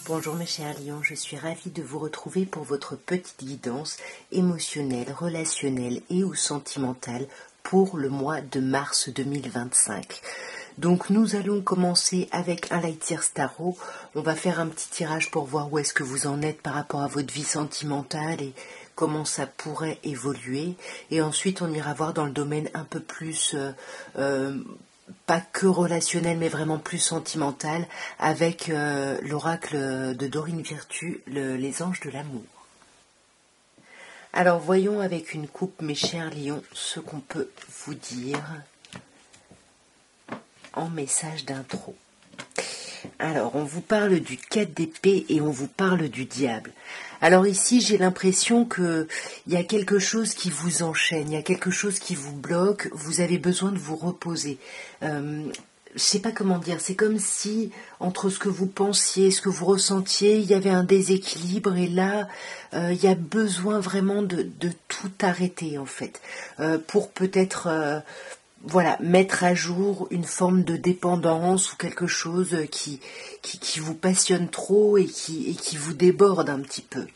Bonjour mes chers lions, je suis ravie de vous retrouver pour votre petite guidance émotionnelle, relationnelle et ou sentimentale pour le mois de mars 2025. Donc nous allons commencer avec un Light Year Tarot. On va faire un petit tirage pour voir où est-ce que vous en êtes par rapport à votre vie sentimentale et comment ça pourrait évoluer. Et ensuite on ira voir dans le domaine un peu plus... pas que relationnel mais vraiment plus sentimental avec l'oracle de Dorine Virtue, les anges de l'amour. Alors voyons avec une coupe mes chers lions ce qu'on peut vous dire en message d'intro. Alors on vous parle du 4 d'épée et on vous parle du diable. Alors ici j'ai l'impression que il y a quelque chose qui vous enchaîne, il y a quelque chose qui vous bloque, vous avez besoin de vous reposer. Je sais pas comment dire, c'est comme si entre ce que vous pensiez, ce que vous ressentiez, il y avait un déséquilibre et là il y a besoin vraiment de tout arrêter en fait pour peut-être voilà, mettre à jour une forme de dépendance ou quelque chose qui vous passionne trop et qui vous déborde un petit peu.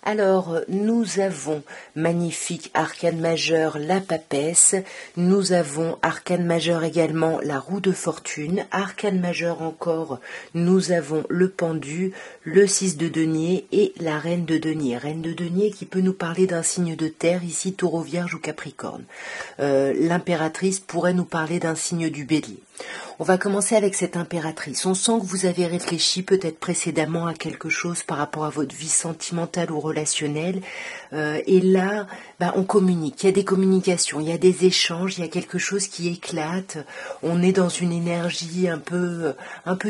Alors, nous avons magnifique arcane majeur, la papesse, nous avons arcane majeur également, la roue de fortune, arcane majeur encore, nous avons le pendu, le 6 de denier et la reine de denier. Reine de denier qui peut nous parler d'un signe de terre, ici taureau, vierge ou capricorne. L'impératrice pourrait nous parler d'un signe du bélier. On va commencer avec cette impératrice. On sent que vous avez réfléchi peut-être précédemment à quelque chose par rapport à votre vie sentimentale ou relationnelle. Et là, on communique. Il y a des communications, il y a des échanges, il y a quelque chose qui éclate. On est dans une énergie un peu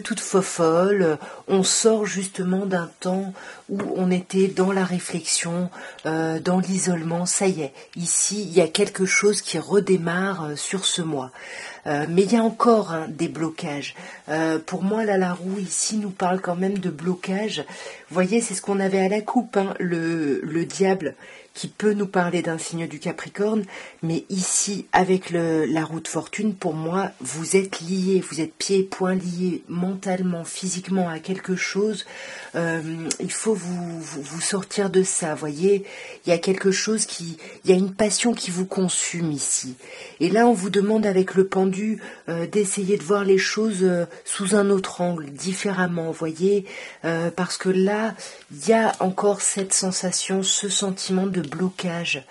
toute fofolle. On sort justement d'un temps où on était dans la réflexion, dans l'isolement. Ça y est, ici, il y a quelque chose qui redémarre sur ce mois. Mais il y a encore des blocages. Pour moi, là, la roue ici nous parle quand même de blocage. Vous voyez, c'est ce qu'on avait à la coupe, le diable qui peut nous parler d'un signe du Capricorne, mais ici, avec la roue de fortune, pour moi, vous êtes liés, vous êtes pieds et poings liés mentalement, physiquement à quelque chose. Il faut vous sortir de ça, voyez. Il y a quelque chose il y a une passion qui vous consume ici. Et là, on vous demande avec le pendu d'essayer de voir les choses sous un autre angle, différemment, voyez, parce que là, il y a encore cette sensation, ce sentiment de blocage.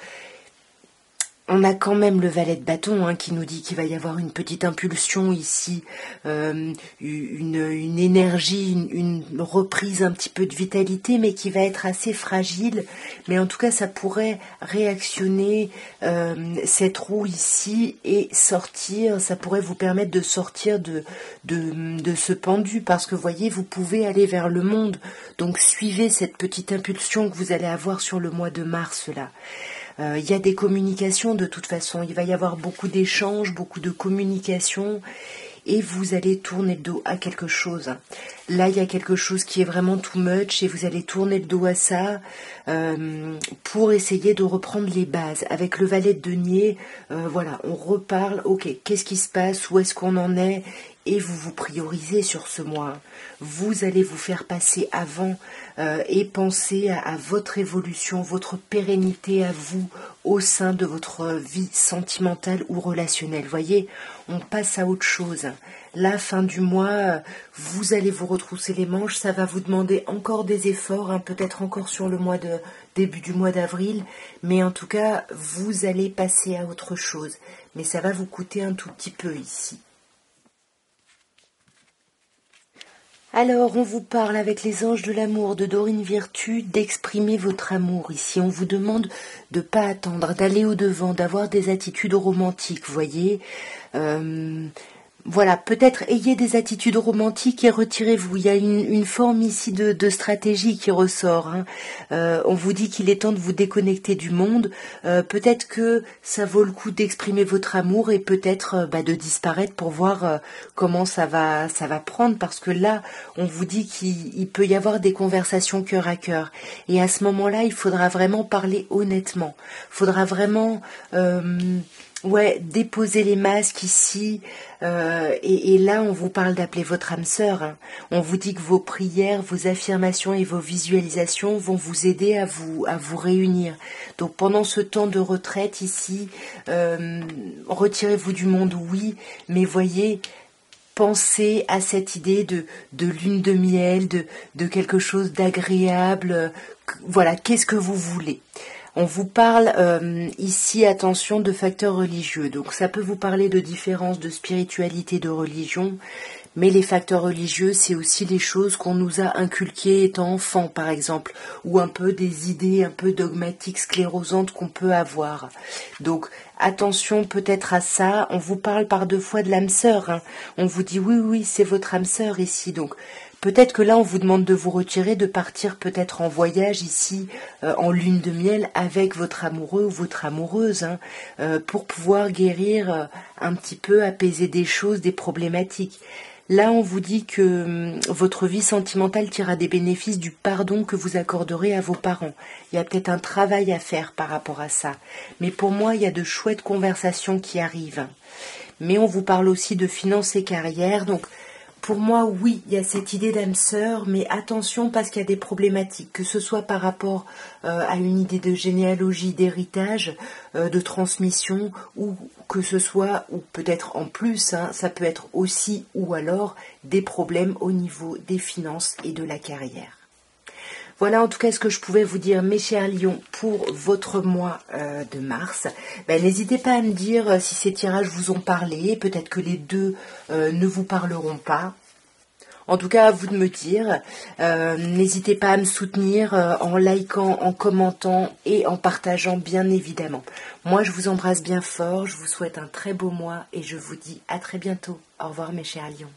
On a quand même le valet de bâton qui nous dit qu'il va y avoir une petite impulsion ici, une énergie, une reprise un petit peu de vitalité, mais qui va être assez fragile. Mais en tout cas, ça pourrait réactionner cette roue ici et sortir. Ça pourrait vous permettre de sortir de ce pendu, parce que vous voyez, vous pouvez aller vers le monde. Donc suivez cette petite impulsion que vous allez avoir sur le mois de mars là. Il y a des communications de toute façon, il va y avoir beaucoup d'échanges, beaucoup de communications et vous allez tourner le dos à quelque chose. Là, il y a quelque chose qui est vraiment too much et vous allez tourner le dos à ça pour essayer de reprendre les bases. Avec le valet de denier, voilà, on reparle, ok, qu'est-ce qui se passe, où est-ce qu'on en est ? Et vous vous priorisez sur ce mois. Vous allez vous faire passer avant et penser à votre évolution, votre pérennité à vous au sein de votre vie sentimentale ou relationnelle. Voyez, on passe à autre chose. La fin du mois, vous allez vous retrousser les manches. Ça va vous demander encore des efforts, peut-être encore sur le début du mois d'avril. Mais en tout cas, vous allez passer à autre chose. Mais ça va vous coûter un tout petit peu ici. Alors, on vous parle avec les anges de l'amour de Dorine Virtue d'exprimer votre amour. Ici, on vous demande de ne pas attendre, d'aller au-devant, d'avoir des attitudes romantiques, voyez. Voilà, peut-être ayez des attitudes romantiques et retirez-vous. Il y a une forme ici de stratégie qui ressort. On vous dit qu'il est temps de vous déconnecter du monde. Peut-être que ça vaut le coup d'exprimer votre amour et peut-être de disparaître pour voir comment ça va prendre. Parce que là, on vous dit qu'il peut y avoir des conversations cœur à cœur. Et à ce moment-là, il faudra vraiment parler honnêtement. Il faudra vraiment... Ouais, déposez les masques ici. Et là, on vous parle d'appeler votre âme sœur, hein. On vous dit que vos prières, vos affirmations et vos visualisations vont vous aider à vous réunir. Donc pendant ce temps de retraite ici, retirez-vous du monde, oui, mais voyez, pensez à cette idée de lune de miel, de quelque chose d'agréable. Voilà, qu'est-ce que vous voulez? On vous parle ici, attention, de facteurs religieux. Donc ça peut vous parler de différences de spiritualité, de religion, mais les facteurs religieux, c'est aussi les choses qu'on nous a inculquées étant enfant, par exemple, ou un peu des idées un peu dogmatiques, sclérosantes qu'on peut avoir. Donc attention peut-être à ça. On vous parle par deux fois de l'âme sœur, hein. On vous dit oui, oui, c'est votre âme sœur ici. Donc peut-être que là, on vous demande de vous retirer, de partir peut-être en voyage ici, en lune de miel, avec votre amoureux ou votre amoureuse, hein, pour pouvoir guérir un petit peu, apaiser des choses, des problématiques. Là, on vous dit que votre vie sentimentale tire des bénéfices du pardon que vous accorderez à vos parents. Il y a peut-être un travail à faire par rapport à ça. Mais pour moi, il y a de chouettes conversations qui arrivent. Mais on vous parle aussi de finances et carrière, donc pour moi, oui, il y a cette idée d'âme sœur, mais attention parce qu'il y a des problématiques, que ce soit par rapport à une idée de généalogie, d'héritage, de transmission, ou que ce soit, ou peut-être en plus, hein, ça peut être aussi ou alors des problèmes au niveau des finances et de la carrière. Voilà en tout cas ce que je pouvais vous dire, mes chers lions, pour votre mois de mars. N'hésitez pas à me dire si ces tirages vous ont parlé, peut-être que les deux ne vous parleront pas. En tout cas, à vous de me dire. N'hésitez pas à me soutenir en likant, en commentant et en partageant, bien évidemment. Moi, je vous embrasse bien fort, je vous souhaite un très beau mois et je vous dis à très bientôt. Au revoir mes chers lions.